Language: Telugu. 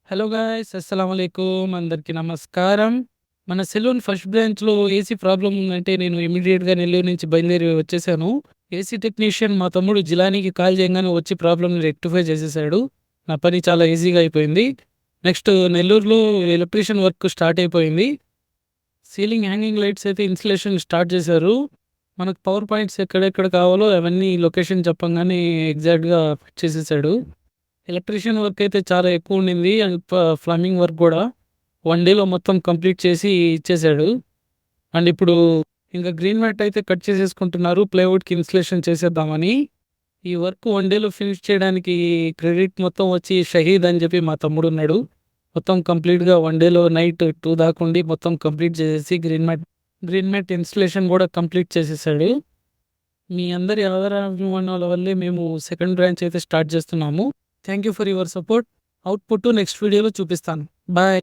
హలో గాయ్స్ అస్సలాముఅలైకుం అందరికీ నమస్కారం. మన సెలూన్ ఫస్ట్ బ్రాంచ్‌లో ఏసీ ప్రాబ్లమ్ ఉందంటే నేను ఇమ్మీడియేట్‌గా నెల్లూరు నుంచి బయలుదేరి వచ్చేసాను. ఏసీ టెక్నీషియన్ మా తమ్ముడు జిలానీకి కాల్ చేయంగానే వచ్చి ప్రాబ్లమ్‌ని రెక్టిఫై చేసేసాడు. నా పని చాలా ఈజీగా అయిపోయింది. నెక్స్ట్ నెల్లూరులో ఎలక్ట్రీషియన్ వర్క్ స్టార్ట్ అయిపోయింది. సీలింగ్ హ్యాంగింగ్ లైట్స్ అయితే ఇన్‌స్టలేషన్ స్టార్ట్ చేశారు. మనకు పవర్ పాయింట్స్ ఎక్కడెక్కడ కావాలో అవన్నీ లొకేషన్ చెప్పంగానే ఎగ్జాక్ట్‌గా ఫిట్ చేసేసాడు. ఎలక్ట్రీషియన్ వర్క్ అయితే చాలా ఎక్కువ ఉండింది. అండ్ ప్లంబింగ్ వర్క్ కూడా 1 డేలో మొత్తం కంప్లీట్ చేసి ఇచ్చేసాడు. అండ్ ఇప్పుడు ఇంకా గ్రీన్ మ్యాట్ అయితే కట్ చేసేసుకుంటున్నారు ప్లైవుడ్‌కి ఇన్‌స్టలేషన్ చేసేద్దామని. ఈ వర్క్ 1 డేలో ఫినిష్ చేయడానికి క్రెడిట్ మొత్తం వచ్చి షహీద్ అని చెప్పి మా తమ్ముడున్నాడు. మొత్తం కంప్లీట్‌గా 1 డేలో నైట్ 2 దాకా ఉండి మొత్తం కంప్లీట్ చేసేసి గ్రీన్ మ్యాట్ ఇన్‌స్టలేషన్ కూడా కంప్లీట్ చేసేసాడు. మీ అందరి ఆదరాభిమానాల వల్లే మేము సెకండ్ బ్రాంచ్ అయితే స్టార్ట్ చేస్తున్నాము. Thank you for your support. Output next వీడియోలో చూపిస్తాను. బాయ్.